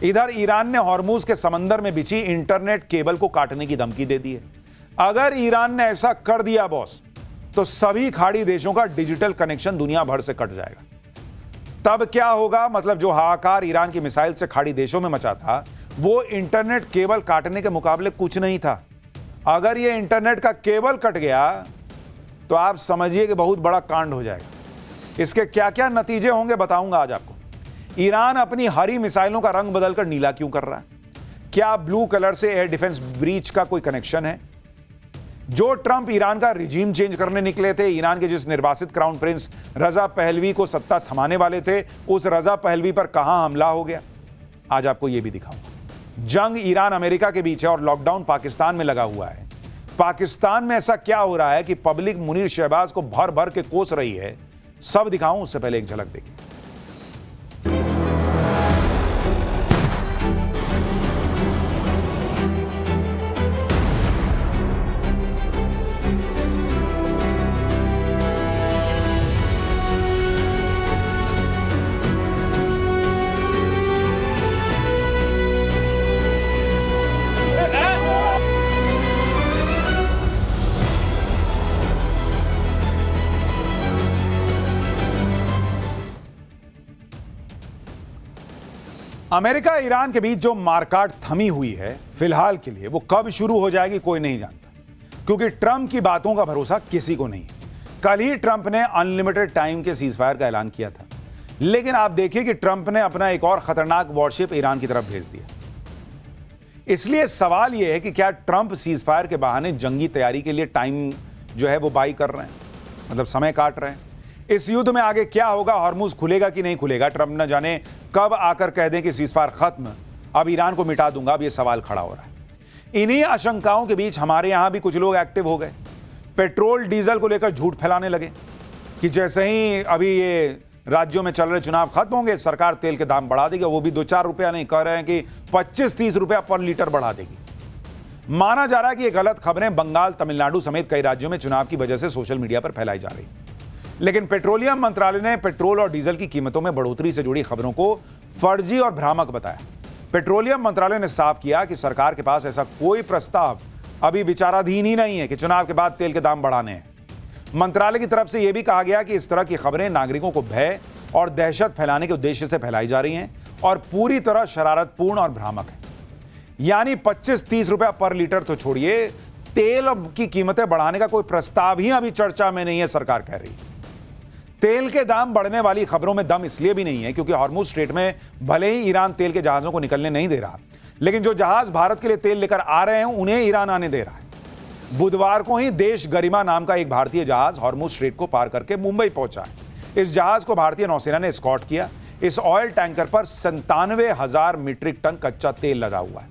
इधर ईरान ने हॉर्मूज के समंदर में बिछी इंटरनेट केबल को काटने की धमकी दे दी है। अगर ईरान ने ऐसा कर दिया बॉस, तो सभी खाड़ी देशों का डिजिटल कनेक्शन दुनिया भर से कट जाएगा। तब क्या होगा? मतलब जो हाहाकार ईरान की मिसाइल से खाड़ी देशों में मचा था, वो इंटरनेट केबल काटने के मुकाबले कुछ नहीं था। अगर ये इंटरनेट का केबल कट गया तो आप समझिए कि बहुत बड़ा कांड हो जाएगा। इसके क्या क्या नतीजे होंगे बताऊंगा आज आपको। ईरान अपनी हरी मिसाइलों का रंग बदलकर नीला क्यों कर रहा है? क्या ब्लू कलर से एयर डिफेंस ब्रीच का कोई कनेक्शन है? जो ट्रंप ईरान का रिजीम चेंज करने निकले थे, ईरान के जिस निर्वासित क्राउन प्रिंस रजा पहलवी को सत्ता थमाने वाले थे, उस रजा पहलवी पर कहां हमला हो गया, आज आपको यह भी दिखाऊंगा। जंग ईरान अमेरिका के बीच है और लॉकडाउन पाकिस्तान में लगा हुआ है। पाकिस्तान में ऐसा क्या हो रहा है कि पब्लिक मुनीर शहबाज को भर भर के कोस रही है, सब दिखाऊं। उससे पहले एक झलक देखिए। अमेरिका ईरान के बीच जो मारकाट थमी हुई है, फिलहाल के लिए वो कब शुरू हो जाएगी कोई नहीं जानता, क्योंकि ट्रंप की बातों का भरोसा किसी को नहीं है। कल ही ट्रंप ने अनलिमिटेड टाइम के सीजफायर का ऐलान किया था, लेकिन आप देखिए कि ट्रंप ने अपना एक और खतरनाक वॉरशिप ईरान की तरफ भेज दिया। इसलिए सवाल यह है कि क्या ट्रंप सीजफायर के बहाने जंगी तैयारी के लिए टाइम जो है वो बाई कर रहे हैं, मतलब समय काट रहे हैं। इस युद्ध में आगे क्या होगा, हॉर्मुज खुलेगा कि नहीं खुलेगा, ट्रंप न जाने कब आकर कह दें कि सीजफायर खत्म, अब ईरान को मिटा दूंगा, अब यह सवाल खड़ा हो रहा है। इन्हीं आशंकाओं के बीच हमारे यहां भी कुछ लोग एक्टिव हो गए। पेट्रोल डीजल को लेकर झूठ फैलाने लगे कि जैसे ही अभी ये राज्यों में चल रहे चुनाव खत्म होंगे, सरकार तेल के दाम बढ़ा देगी, वो भी 2-4 रुपया नहीं, कह रहे हैं कि 25-30 रुपया पर लीटर बढ़ा देगी। माना जा रहा है कि ये गलत खबरें बंगाल, तमिलनाडु समेत कई राज्यों में चुनाव की वजह से सोशल मीडिया पर फैलाई जा रही। लेकिन पेट्रोलियम मंत्रालय ने पेट्रोल और डीजल की कीमतों में बढ़ोतरी से जुड़ी खबरों को फर्जी और भ्रामक बताया। पेट्रोलियम मंत्रालय ने साफ किया कि सरकार के पास ऐसा कोई प्रस्ताव अभी विचाराधीन ही नहीं है कि चुनाव के बाद तेल के दाम बढ़ाने हैं। मंत्रालय की तरफ से यह भी कहा गया कि इस तरह की खबरें नागरिकों को भय और दहशत फैलाने के उद्देश्य से फैलाई जा रही हैं और पूरी तरह शरारतपूर्ण और भ्रामक है। यानी 25-30 रुपया पर लीटर तो छोड़िए, तेल की कीमतें बढ़ाने का कोई प्रस्ताव ही अभी चर्चा में नहीं है, सरकार कह रही है। तेल के दाम बढ़ने वाली खबरों में दम इसलिए भी नहीं है क्योंकि हॉर्मुज स्ट्रेट में भले ही ईरान तेल के जहाजों को निकलने नहीं दे रहा, लेकिन जो जहाज भारत के लिए तेल लेकर आ रहे हैं उन्हें ईरान आने दे रहा है। बुधवार को ही देश गरिमा नाम का एक भारतीय जहाज हॉर्मुज स्ट्रेट को पार करके मुंबई पहुंचा है। इस जहाज को भारतीय नौसेना ने एस्कॉर्ट किया। इस ऑयल टैंकर पर 97,000 मीट्रिक टन कच्चा तेल लगा हुआ है।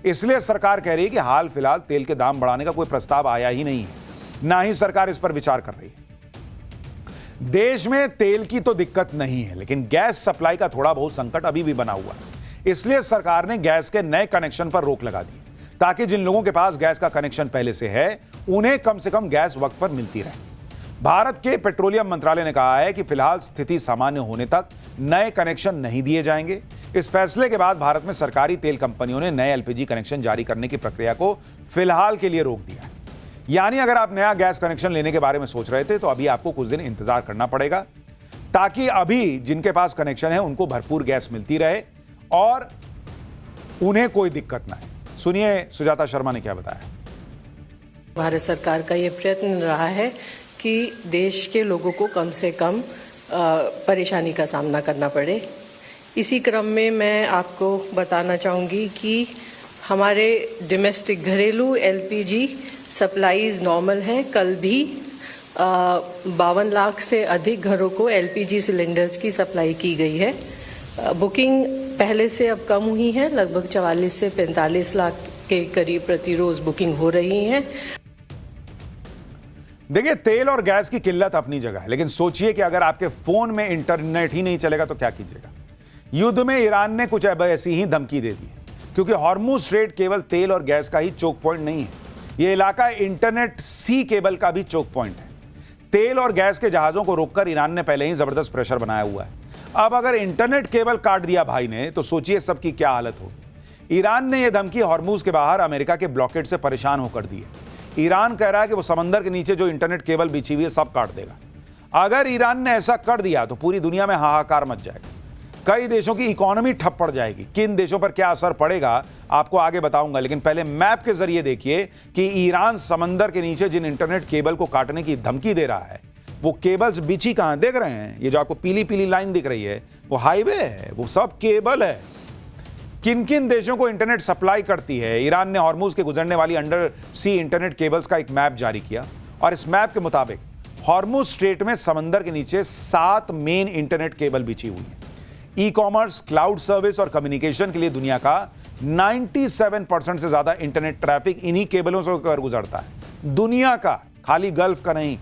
इसलिए सरकार कह रही है कि हाल फिलहाल तेल के दाम बढ़ाने का कोई प्रस्ताव आया ही नहीं है, ना ही सरकार इस पर विचार कर रही है। देश में तेल की तो दिक्कत नहीं है, लेकिन गैस सप्लाई का थोड़ा बहुत संकट अभी भी बना हुआ है। इसलिए सरकार ने गैस के नए कनेक्शन पर रोक लगा दी, ताकि जिन लोगों के पास गैस का कनेक्शन पहले से है उन्हें कम से कम गैस वक्त पर मिलती रहे। भारत के पेट्रोलियम मंत्रालय ने कहा है कि फिलहाल स्थिति सामान्य होने तक नए कनेक्शन नहीं दिए जाएंगे। इस फैसले के बाद भारत में सरकारी तेल कंपनियों ने नए एलपीजी कनेक्शन जारी करने की प्रक्रिया को फिलहाल के लिए रोक दिया है। यानी अगर आप नया गैस कनेक्शन लेने के बारे में सोच रहे थे तो अभी आपको कुछ दिन इंतजार करना पड़ेगा, ताकि अभी जिनके पास कनेक्शन है उनको भरपूर गैस मिलती रहे और उन्हें कोई दिक्कत ना है। सुनिए सुजाता शर्मा ने क्या बताया। भारत सरकार का यह प्रयत्न रहा है कि देश के लोगों को कम से कम परेशानी का सामना करना पड़े। इसी क्रम में मैं आपको बताना चाहूँगी कि हमारे डोमेस्टिक घरेलू एलपीजी सप्लाईज नॉर्मल हैं। कल भी 52 लाख से अधिक घरों को एलपीजी सिलेंडर्स की सप्लाई की गई है। बुकिंग पहले से अब कम हुई है, लगभग 44 से 45 लाख के करीब प्रति रोज बुकिंग हो रही है। देखिए, तेल और गैस की किल्लत अपनी जगह है, लेकिन सोचिए कि अगर आपके फोन में इंटरनेट ही नहीं चलेगा तो क्या कीजिएगा। युद्ध में ईरान ने कुछ ऐसी ही धमकी दे दी, क्योंकि हॉर्मुज स्ट्रेट केवल तेल और गैस का ही चोक पॉइंट नहीं है, यह इलाका इंटरनेट सी केबल का भी चोक पॉइंट है। तेल और गैस के जहाजों को रोककर ईरान ने पहले ही जबरदस्त प्रेशर बनाया हुआ है। अब अगर इंटरनेट केबल काट दिया भाई ने तो सोचिए सबकी क्या हालत होगी। ईरान ने यह धमकी हॉर्मूज के बाहर अमेरिका के ब्लॉकेड से परेशान होकर दी है। ईरान कह रहा है कि वो समंदर के नीचे जो इंटरनेट केबल बिछी हुई है सब काट देगा। अगर ईरान ने ऐसा कर दिया तो पूरी दुनिया में हाहाकार मच जाएगा। कई देशों की इकोनॉमी ठप पड़ जाएगी। किन देशों पर क्या असर पड़ेगा आपको आगे बताऊंगा, लेकिन पहले मैप के जरिए देखिए कि ईरान समंदर के नीचे जिन इंटरनेट केबल को काटने की धमकी दे रहा है वो केबल्स बिछी कहां देख रहे हैं। ये जो आपको पीली पीली लाइन दिख रही है वो हाईवे है, वो सब केबल है। किन किन देशों को इंटरनेट सप्लाई करती है। ईरान ने हॉर्मूज के गुजरने वाली अंडर सी इंटरनेट केबल्स का एक मैप जारी किया और इस मैप के मुताबिक हॉर्मूज स्ट्रेट में समंदर के नीचे 7 मेन इंटरनेट केबल बिछी हुई है। ई कॉमर्स, क्लाउड सर्विस और कम्युनिकेशन के लिए दुनिया का 97% से ज्यादा इंटरनेट ट्रैफिक इन्हीं केबलों से होकर गुजरता है। दुनिया का, खाली गल्फ का नहीं।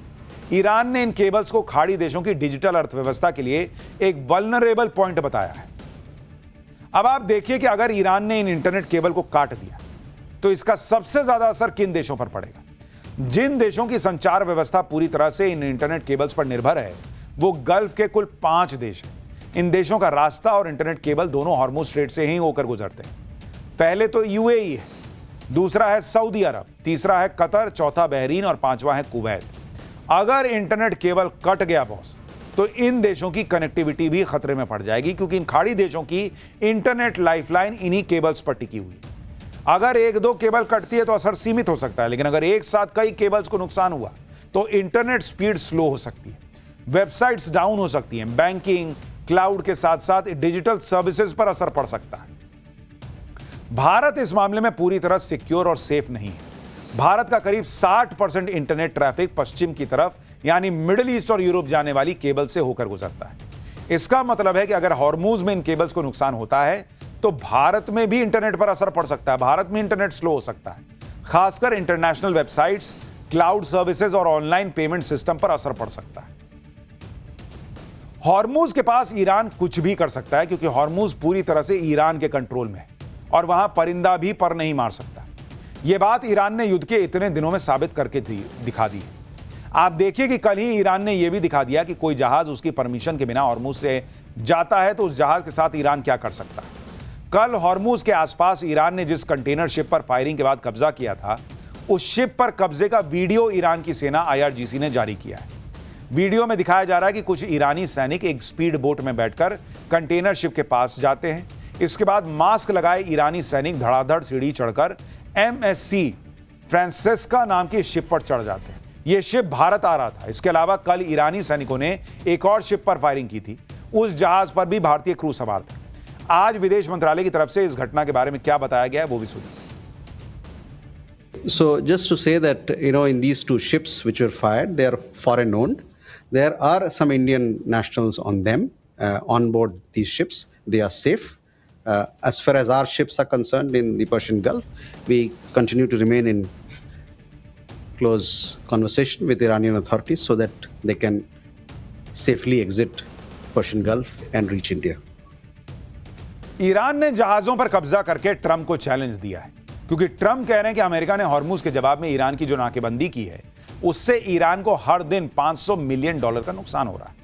ईरान ने इन केबल्स को खाड़ी देशों की डिजिटल अर्थव्यवस्था के लिए एक वल्नरेबल पॉइंट बताया है। अब आप देखिए कि अगर ईरान ने इन इंटरनेट केबल को काट दिया तो इसका सबसे ज्यादा असर किन देशों पर पड़ेगा। जिन देशों की संचार व्यवस्था पूरी तरह से इन इंटरनेट केबल्स पर निर्भर है वो गल्फ के कुल 5 देश हैं। इन देशों का रास्ता और इंटरनेट केबल दोनों हॉर्मूज स्ट्रेट से ही होकर गुजरते हैं। पहले तो यूएई है, दूसरा है सऊदी अरब, तीसरा है कतर, चौथा बहरीन और पांचवा है कुवैत। अगर इंटरनेट केबल कट गया बॉस तो इन देशों की कनेक्टिविटी भी खतरे में पड़ जाएगी, क्योंकि इन खाड़ी देशों की इंटरनेट लाइफलाइन इन्हीं केबल्स पर टिकी हुई है। अगर 1-2 केबल कटती है तो असर सीमित हो सकता है, लेकिन अगर एक साथ कई केबल्स को नुकसान हुआ तो इंटरनेट स्पीड स्लो हो सकती है, वेबसाइट्स डाउन हो सकती हैं, बैंकिंग, क्लाउड के साथ साथ डिजिटल सर्विसेज पर असर पड़ सकता है। भारत इस मामले में पूरी तरह सिक्योर और सेफ नहीं है। भारत का करीब 60% इंटरनेट ट्रैफिक पश्चिम की तरफ यानी मिडिल ईस्ट और यूरोप जाने वाली केबल से होकर गुजरता है। इसका मतलब है कि अगर हॉर्मूज में इन केबल्स को नुकसान होता है तो भारत में भी इंटरनेट पर असर पड़ सकता है। भारत में इंटरनेट स्लो हो सकता है, खासकर इंटरनेशनल वेबसाइट्स, क्लाउड सर्विसेज और ऑनलाइन पेमेंट सिस्टम पर असर पड़ सकता है। हॉर्मूज के पास ईरान कुछ भी कर सकता है, क्योंकि हॉर्मूज पूरी तरह से ईरान के कंट्रोल में है और वहां परिंदा भी पर नहीं मार सकता। यह बात ईरान ने युद्ध के इतने दिनों में साबित करके दिखा दी है। आप देखिए कि कल ही ईरान ने यह भी दिखा दिया कि कोई जहाज उसकी परमिशन के बिना हॉर्मूज से जाता है तो उस जहाज के साथ ईरान क्या कर सकता है। कल हॉर्मूज के आसपास ईरान ने जिस कंटेनर शिप पर फायरिंग के बाद कब्जा किया था, उस शिप पर कब्जे का वीडियो ईरान की सेना IRGC ने जारी किया है। वीडियो में दिखाया जा रहा है कि कुछ ईरानी सैनिक एक स्पीड बोट में बैठकर कंटेनर शिप के पास जाते हैं। इसके बाद मास्क लगाए ईरानी सैनिक धड़ाधड़ सीढ़ी चढ़कर MSC फ्रांसेस्का नाम की शिप पर चढ़ जाते हैं। यह शिप भारत आ रहा था। इसके अलावा कल ईरानी सैनिकों ने एक और शिप पर फायरिंग की थी। उस जहाज पर भी भारतीय क्रू सवार थे। आज विदेश मंत्रालय की तरफ से इस घटना के बारे में क्या बताया गया है वो भी सुनिए। So just to say that, in these 2 ships which were fired, they are foreign owned. There are some Indian nationals on them, on board these ships. They are safe. As far as our ships are concerned in the Persian Gulf, we continue to remain in close conversation with Iranian authorities so that they can safely exit Persian Gulf and reach India. Iran ने जहाजों पर कब्जा करके Trump को challenge दिया है, क्योंकि Trump कह रहे हैं कि अमेरिका ने हॉर्मूज के जवाब में ईरान की जो नाकेबंदी की है उससे ईरान को हर दिन $500 मिलियन का नुकसान हो रहा है।